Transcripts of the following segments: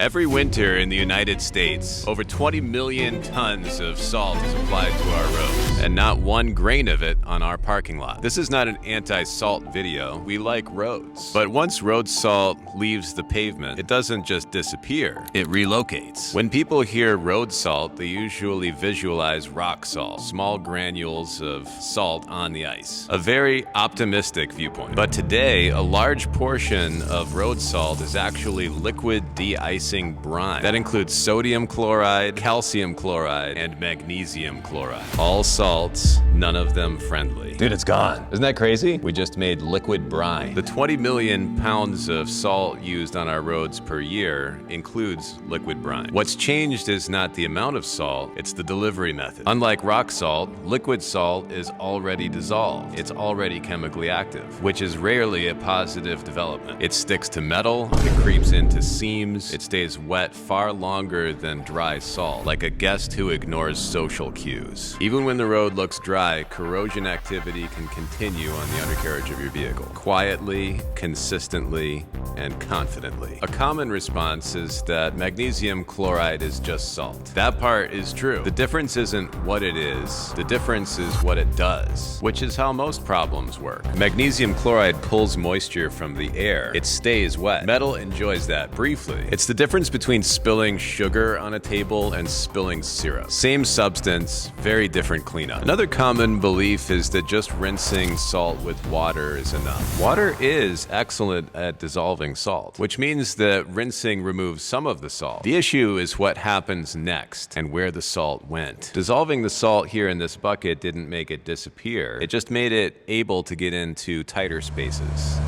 Every winter in the United States, over 20 million tons of salt is applied to our roads, and not one grain of it on our parking lot. This is not an anti-salt video. We like roads. But once road salt leaves the pavement, it doesn't just disappear, it relocates. When people hear road salt, they usually visualize rock salt, small granules of salt on the ice. A very optimistic viewpoint. But today, a large portion of road salt is actually liquid de-icing brine. That includes sodium chloride, calcium chloride, and magnesium chloride. All salts, none of them friendly. Dude, it's gone. Isn't that crazy? We just made liquid brine. The 20 million pounds of salt used on our roads per year includes liquid brine. What's changed is not the amount of salt, it's the delivery method. Unlike rock salt, liquid salt is already dissolved. It's already chemically active, which is rarely a positive development. It sticks to metal, it creeps into seams, it stays wet far longer than dry salt, like a guest who ignores social cues. Even when the road looks dry, corrosion activity can continue on the undercarriage of your vehicle, quietly, consistently, and confidently. A common response is that magnesium chloride is just salt. That part is true. The difference isn't what it is, the difference is what it does, which is how most problems work. Magnesium chloride pulls moisture from the air. It stays wet. Metal enjoys that briefly. It's the difference between spilling sugar on a table and spilling syrup. Same substance, very different cleanup. Another common belief is that just rinsing salt with water is enough. Water is excellent at dissolving salt, which means that rinsing removes some of the salt. The issue is what happens next and where the salt went. Dissolving the salt here in this bucket didn't make it disappear. It just made it able to get into tighter spaces.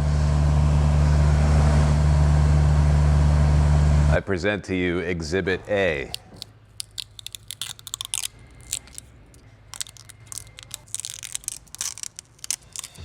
I present to you Exhibit A.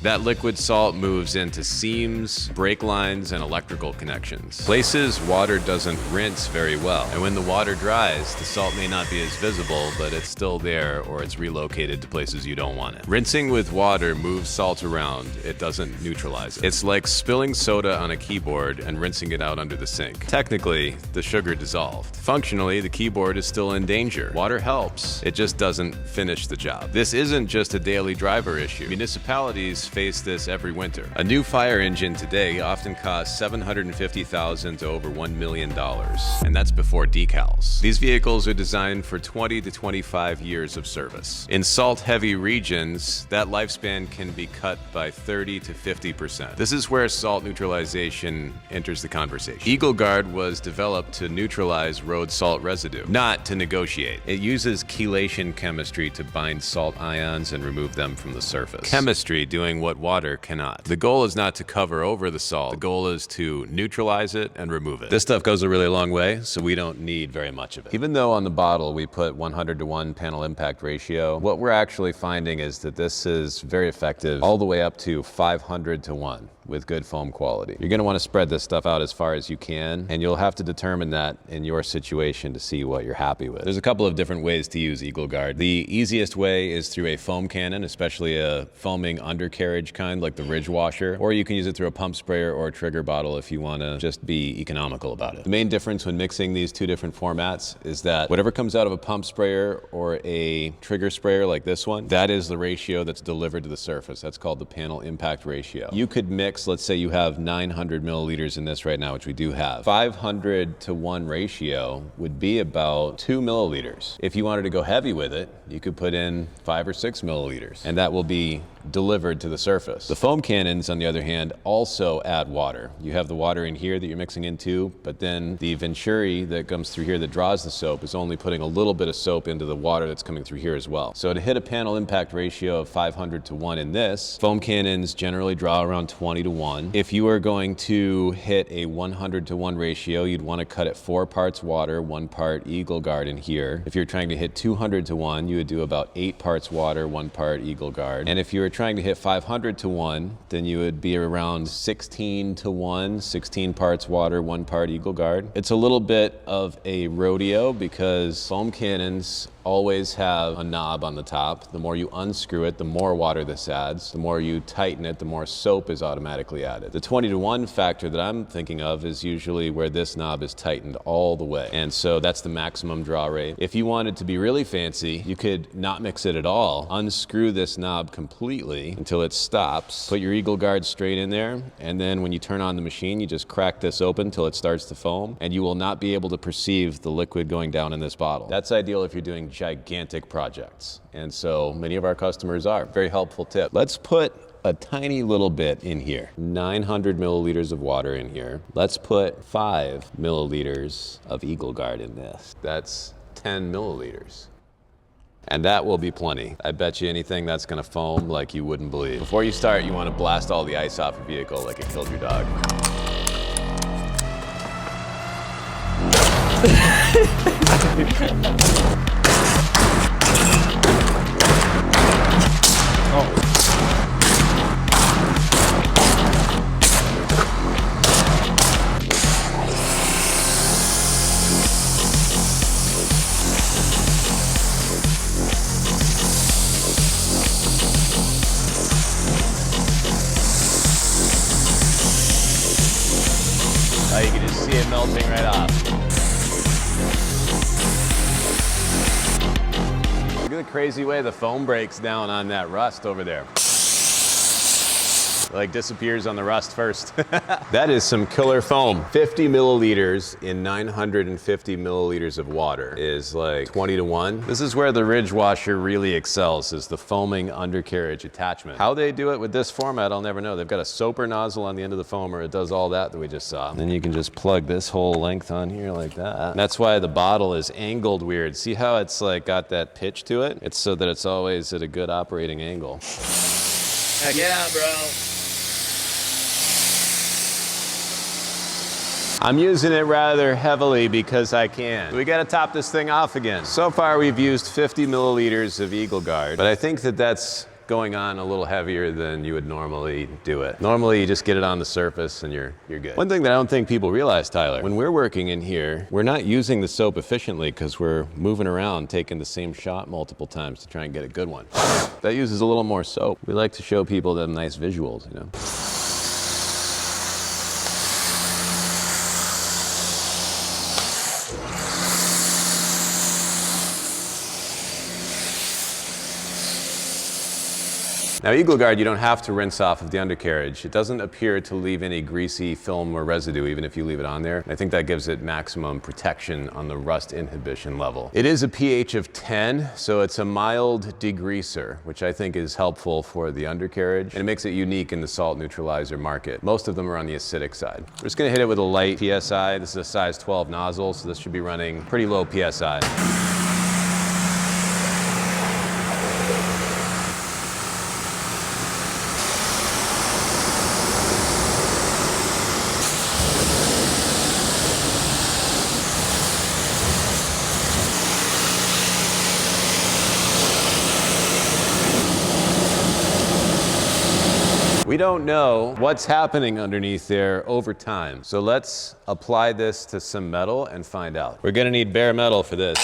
That liquid salt moves into seams, brake lines, and electrical connections. Places water doesn't rinse very well. And when the water dries, the salt may not be as visible, but it's still there or it's relocated to places you don't want it. Rinsing with water moves salt around. It doesn't neutralize it. It's like spilling soda on a keyboard and rinsing it out under the sink. Technically, the sugar dissolved. Functionally, the keyboard is still in danger. Water helps. It just doesn't finish the job. This isn't just a daily driver issue. Municipalities face this every winter. A new fire engine today often costs $750,000 to over $1 million, and that's before decals. These vehicles are designed for 20 to 25 years of service. In salt-heavy regions, that lifespan can be cut by 30 to 50%. This is where salt neutralization enters the conversation. Eagle Guard was developed to neutralize road salt residue, not to negotiate. It uses chelation chemistry to bind salt ions and remove them from the surface. Chemistry doing what water cannot. The goal is not to cover over the salt. The goal is to neutralize it and remove it. This stuff goes a really long way, so we don't need very much of it. Even though on the bottle we put 100:1 panel impact ratio, what we're actually finding is that this is very effective all the way up to 500:1 with good foam quality. You're going to want to spread this stuff out as far as you can, and you'll have to determine that in your situation to see what you're happy with. There's a couple of different ways to use Eagle Guard. The easiest way is through a foam cannon, especially a foaming undercarriage kind like the Ridge Washer, or you can use it through a pump sprayer or a trigger bottle if you want to just be economical about it. The main difference when mixing these two different formats is that whatever comes out of a pump sprayer or a trigger sprayer like this one, that is the ratio that's delivered to the surface. That's called the panel impact ratio. You could mix, let's say you have 900 milliliters in this right now, which we do have. 500:1 ratio would be about 2 milliliters. If you wanted to go heavy with it, you could put in 5 or 6 milliliters, and that will be delivered to the surface. The foam cannons, on the other hand, also add water. You have the water in here that you're mixing into, but then the venturi that comes through here that draws the soap is only putting a little bit of soap into the water that's coming through here as well. So to hit a panel impact ratio of 500:1 in this, foam cannons generally draw around 20:1. If you are going to hit a 100:1 ratio, you'd want to cut it 4 parts water, 1 part Eagle Guard in here. If you're trying to hit 200:1, you would do about 8 parts water, 1 part Eagle Guard. And if you were trying to hit 500 to 1, then you would be around 16 to 1, 16 parts water, 1 part Eagle Guard. It's a little bit of a rodeo because foam cannons always have a knob on the top. The more you unscrew it, the more water this adds. The more you tighten it, the more soap is automatically added. The 20 to 1 factor that I'm thinking of is usually where this knob is tightened all the way. And so that's the maximum draw rate. If you wanted to be really fancy, you could not mix it at all. Unscrew this knob completely until it stops. Put your Eagle Guard straight in there. And then when you turn on the machine, you just crack this open until it starts to foam. And you will not be able to perceive the liquid going down in this bottle. That's ideal if you're doing gigantic projects. And so many of our customers are. Very helpful tip. Let's put a tiny little bit in here. 900 milliliters of water in here. Let's put 5 milliliters of Eagle Guard in this. That's 10 milliliters. And that will be plenty. I bet you anything that's gonna foam like you wouldn't believe. Before you start, you wanna blast all the ice off your vehicle like it killed your dog. Oh, you can just see it melting right off. Look at the crazy way the foam breaks down on that rust over there. It like disappears on the rust first. That is some killer foam. 50 milliliters in 950 milliliters of water is like 20 to 1. This is where the Ridge washer really excels, is the foaming undercarriage attachment. How they do it with this format, I'll never know. They've got a soaper nozzle on the end of the foamer. It does all that we just saw. And then you can just plug this whole length on here like that. And that's why the bottle is angled weird. See how it's like got that pitch to it? It's so that it's always at a good operating angle. Heck yeah, bro. I'm using it rather heavily because I can. We gotta top this thing off again. So far we've used 50 milliliters of Eagle Guard, but I think that that's going on a little heavier than you would normally do it. Normally you just get it on the surface and you're good. One thing that I don't think people realize, Tyler, when we're working in here, we're not using the soap efficiently because we're moving around, taking the same shot multiple times to try and get a good one. That uses a little more soap. We like to show people them nice visuals, you know? Now, Eagle Guard, you don't have to rinse off of the undercarriage. It doesn't appear to leave any greasy film or residue, even if you leave it on there. I think that gives it maximum protection on the rust inhibition level. It is a pH of 10, so it's a mild degreaser, which I think is helpful for the undercarriage, and it makes it unique in the salt neutralizer market. Most of them are on the acidic side. We're just gonna hit it with a light PSI. This is a size 12 nozzle, so this should be running pretty low PSI. We don't know what's happening underneath there over time. So let's apply this to some metal and find out. We're gonna need bare metal for this.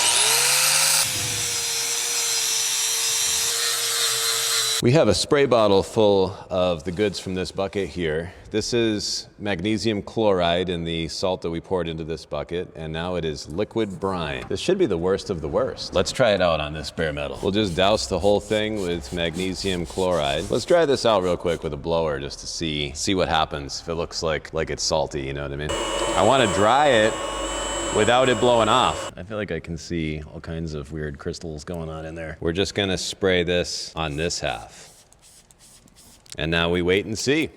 We have a spray bottle full of the goods from this bucket here. This is magnesium chloride in the salt that we poured into this bucket, and now it is liquid brine. This should be the worst of the worst. Let's try it out on this bare metal. We'll just douse the whole thing with magnesium chloride. Let's try this out real quick with a blower just to see what happens if it looks like it's salty, you know what I mean? I want to dry it without it blowing off. I feel like I can see all kinds of weird crystals going on in there. We're just gonna spray this on this half. And now we wait and see.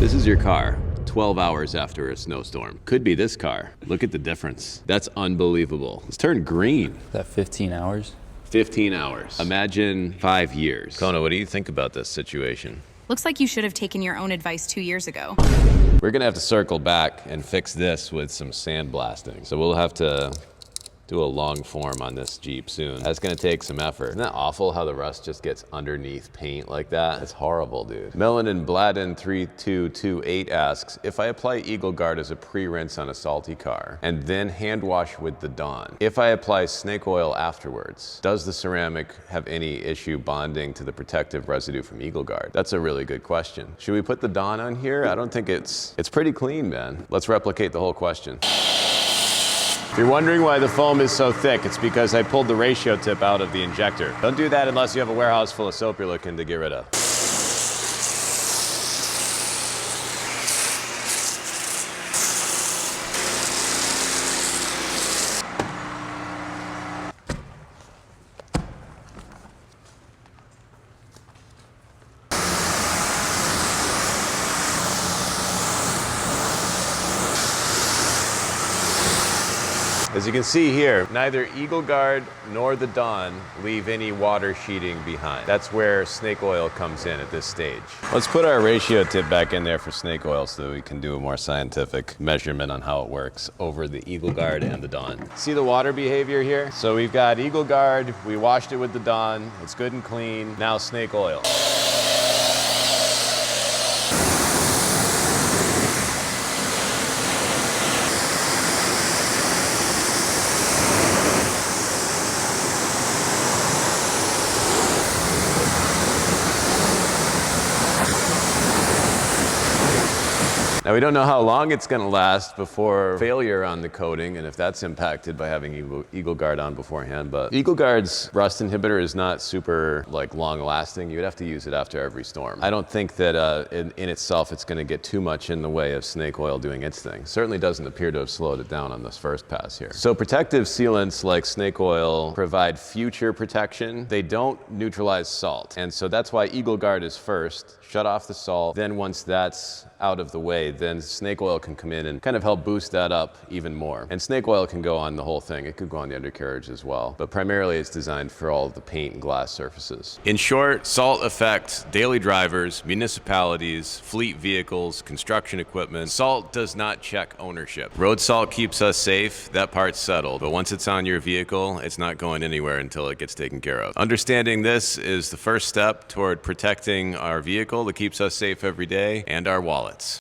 This is your car. 12 hours after a snowstorm. Could be this car. Look at the difference. That's unbelievable. It's turned green. Is that 15 hours? 15 hours. Imagine 5 years. Kona, what do you think about this situation? Looks like you should have taken your own advice 2 years ago. We're gonna have to circle back and fix this with some sandblasting. So we'll have to do a long form on this Jeep soon. That's gonna take some effort. Isn't that awful how the rust just gets underneath paint like that? It's horrible, dude. Melanin Bladden 3228 asks, if I apply Eagle Guard as a pre-rinse on a salty car and then hand wash with the Dawn, if I apply snake oil afterwards, does the ceramic have any issue bonding to the protective residue from Eagle Guard? That's a really good question. Should we put the Dawn on here? I don't think it's pretty clean, man. Let's replicate the whole question. If you're wondering why the foam is so thick, it's because I pulled the ratio tip out of the injector. Don't do that unless you have a warehouse full of soap you're looking to get rid of. As you can see here, neither Eagle Guard nor the Dawn leave any water sheeting behind. That's where snake oil comes in at this stage. Let's put our ratio tip back in there for snake oil so that we can do a more scientific measurement on how it works over the Eagle Guard and the Dawn. See the water behavior here? So we've got Eagle Guard, we washed it with the Dawn, it's good and clean. Now snake oil. Now we don't know how long it's going to last before failure on the coating and if that's impacted by having Eagle Guard on beforehand, but Eagle Guard's rust inhibitor is not super long lasting. You'd have to use it after every storm. I don't think that in itself it's going to get too much in the way of snake oil doing its thing. Certainly doesn't appear to have slowed it down on this first pass here. So protective sealants like snake oil provide future protection. They don't neutralize salt. And so that's why Eagle Guard is first. Shut off the salt. Then once that's out of the way, then snake oil can come in and kind of help boost that up even more. And snake oil can go on the whole thing. It could go on the undercarriage as well. But primarily it's designed for all of the paint and glass surfaces. In short, salt affects daily drivers, municipalities, fleet vehicles, construction equipment. Salt does not check ownership. Road salt keeps us safe. That part's settled. But once it's on your vehicle, it's not going anywhere until it gets taken care of. Understanding this is the first step toward protecting our vehicle that keeps us safe every day and our wallets.